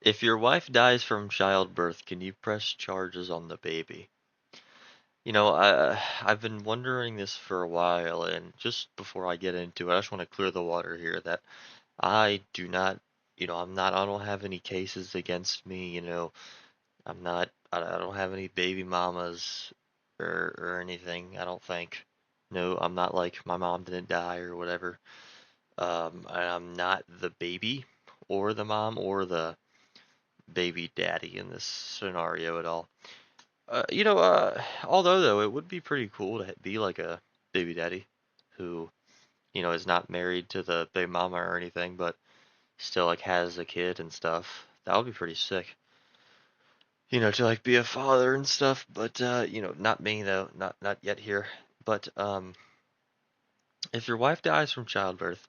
If your wife dies from childbirth, can you press charges on the baby? I've been wondering this for a while, and just before I get into it, I just want to clear the water here that I do not, I don't have any cases against me, I don't have any baby mamas or anything, I don't think. No, I'm not like my mom didn't die or whatever. And I'm not the baby or the mom or the baby daddy in this scenario at all. Although though it would be pretty cool to be like a baby daddy who, is not married to the baby mama or anything, but still like has a kid and stuff. That would be pretty sick. To like be a father and stuff, but not me though, not yet here. But if your wife dies from childbirth,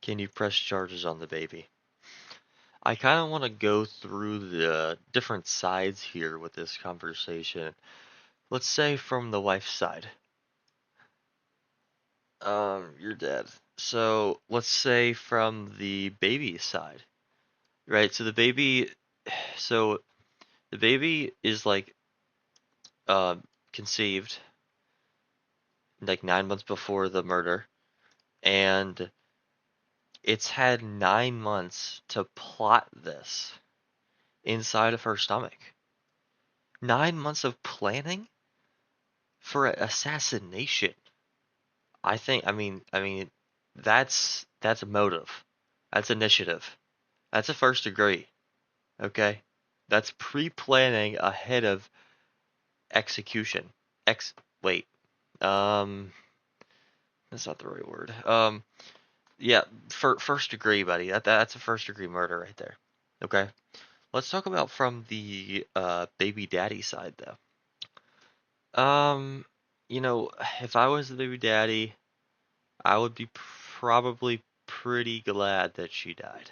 can you press charges on the baby? I kind of want to go through the different sides here with this conversation. Let's say from the wife's side. You're dead. So let's say from the baby side, right? So the baby is like conceived like 9 months before the murder, and it's had 9 months to plot this inside of her stomach. 9 months of planning for assassination. I mean, that's a motive. That's initiative. That's a first degree. Okay, that's pre-planning ahead of execution. Ex. Wait. Um, that's not the right word. Yeah, first degree, buddy. That's a first degree murder right there. Okay. Let's talk about from the baby daddy side though. If I was the baby daddy, I would be probably pretty glad that she died.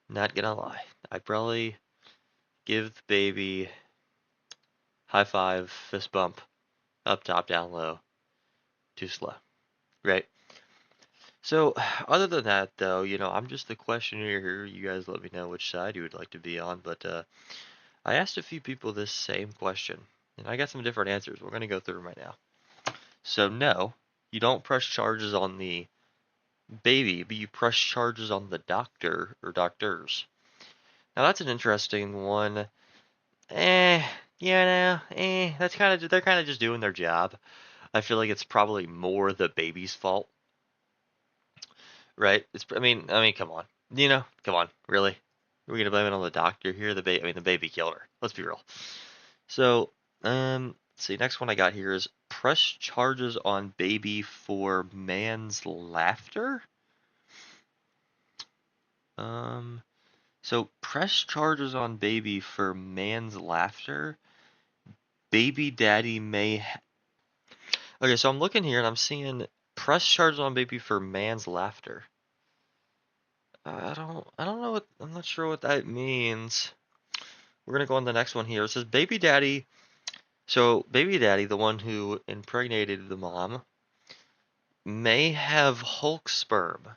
Not gonna lie. I'd probably give the baby high five, fist bump, up, top, down, low, too slow. Right. So, other than that, though, I'm just the questioner here. You guys let me know which side you would like to be on. But I asked a few people this same question, and I got some different answers. We're going to go through them right now. So, no, you don't press charges on the baby, but you press charges on the doctor or doctors. Now, that's an interesting one. Eh, that's kind of they're kind of just doing their job. I feel like it's probably more the baby's fault, right? I mean, come on, come on, really? We're gonna blame it on the doctor here? The baby killed her. Let's be real. So, let's see. Next one I got here is press charges on baby for man's laughter. Um, so press charges on baby for man's laughter. Baby daddy may. Okay, so I'm looking here and I'm seeing press charges on baby for man's laughter. I don't know I'm not sure what that means. We're gonna go on the next one here. It says baby daddy. So baby daddy, the one who impregnated the mom, may have Hulk sperm.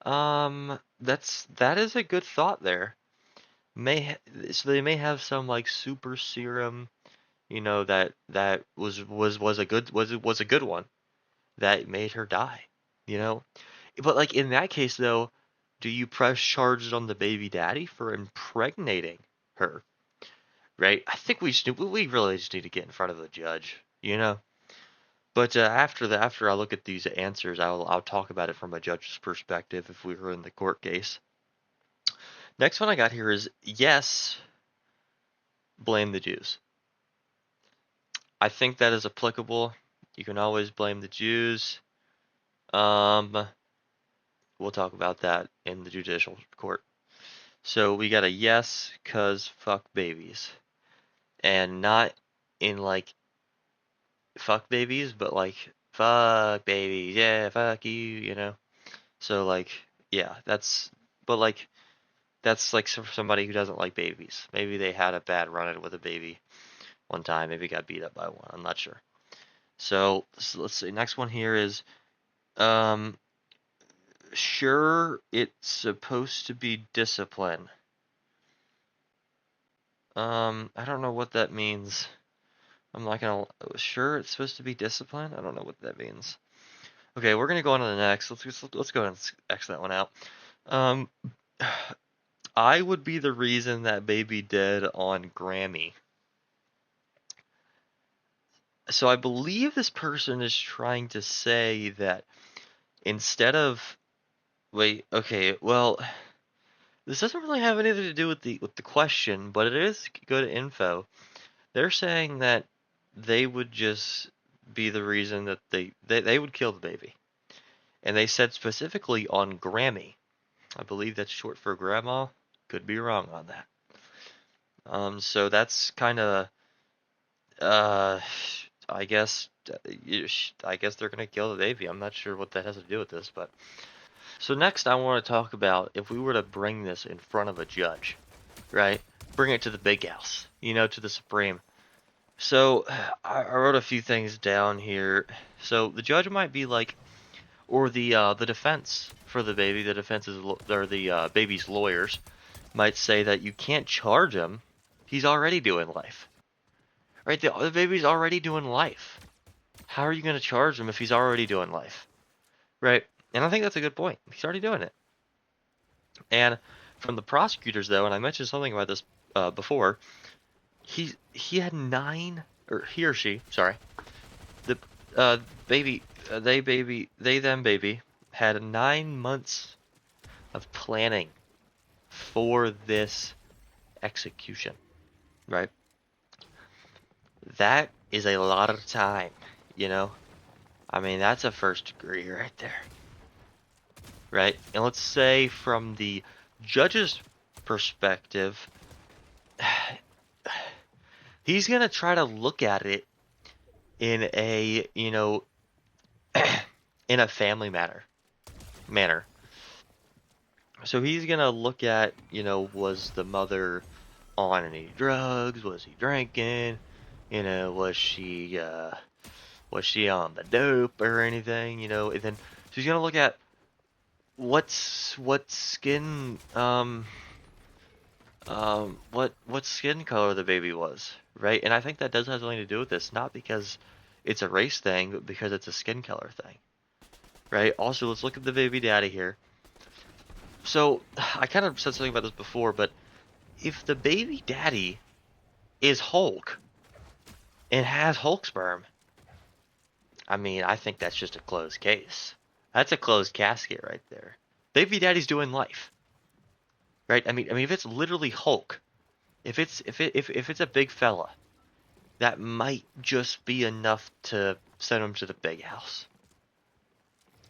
That is a good thought there. So they may have some like super serum, that was a good one that made her die. You know, but like in that case though, do you press charges on the baby daddy for impregnating her? Right? I think we really just need to get in front of the judge. But after I look at these answers, I'll talk about it from a judge's perspective if we were in the court case. Next one I got here is yes, blame the Jews. I think that is applicable. You can always blame the Jews. Um, we'll talk about that in the judicial court. So we got a yes, cause fuck babies, and not in like fuck babies, but like fuck babies, yeah, fuck you. So like, yeah, but like that's like somebody who doesn't like babies. Maybe they had a bad run-in with a baby one time. Maybe got beat up by one. I'm not sure. So let's see. Next one here is um Sure, it's supposed to be discipline. I don't know what that means. I'm not gonna. Sure, it's supposed to be discipline. I don't know what that means. Okay, we're gonna go on to the next. Let's go and X that one out. Um, I would be the reason that baby dead on Grammy. So I believe this person is trying to say that instead of wait, okay, well, this doesn't really have anything to do with the question, but it is good info. They're saying that they would just be the reason that they would kill the baby. And they said specifically on Grammy. I believe that's short for grandma. Could be wrong on that. So that's kind of uh, I guess I guess they're gonna kill the baby. I'm not sure what that has to do with this, but so next I want to talk about if we were to bring this in front of a judge, right? Bring it to the big house, to the Supreme. So I wrote a few things down here. So the judge might be like, or the defense for the baby, the defense is or the baby's lawyers might say that you can't charge him. He's already doing life, right? The baby's already doing life. How are you going to charge him if he's already doing life, right? And I think that's a good point. He's already doing it. And from the prosecutors, though, and I mentioned something about this before, he had nine, or he or she, sorry, the baby, they them baby had 9 months of planning for this execution, right? That is a lot of time, you know? I mean, that's a first degree right there, right? And let's say from the judge's perspective, he's gonna try to look at it in a, in a family manner. So he's gonna look at, was the mother on any drugs? Was he drinking? Was she on the dope or anything? And then she's gonna look at what skin what skin color the baby was, right? And I think that does have something to do with this, not because it's a race thing, but because it's a skin color thing, right? Also, let's look at the baby daddy here. So I kind of said something about this before, but if the baby daddy is Hulk and has Hulk sperm, I mean, I think that's just a closed case. That's a closed casket right there. Baby daddy's doing life, right? I mean, if it's literally Hulk, if it's a big fella, that might just be enough to send him to the big house.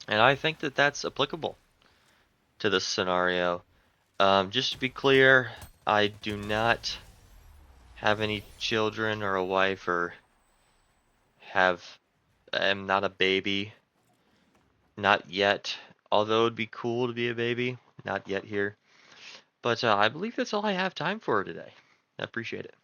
And I think that that's applicable to this scenario. Just to be clear, I do not have any children or a wife or am not a baby. Not yet. Although it'd be cool to be a baby. Not yet here. But I believe that's all I have time for today. I appreciate it.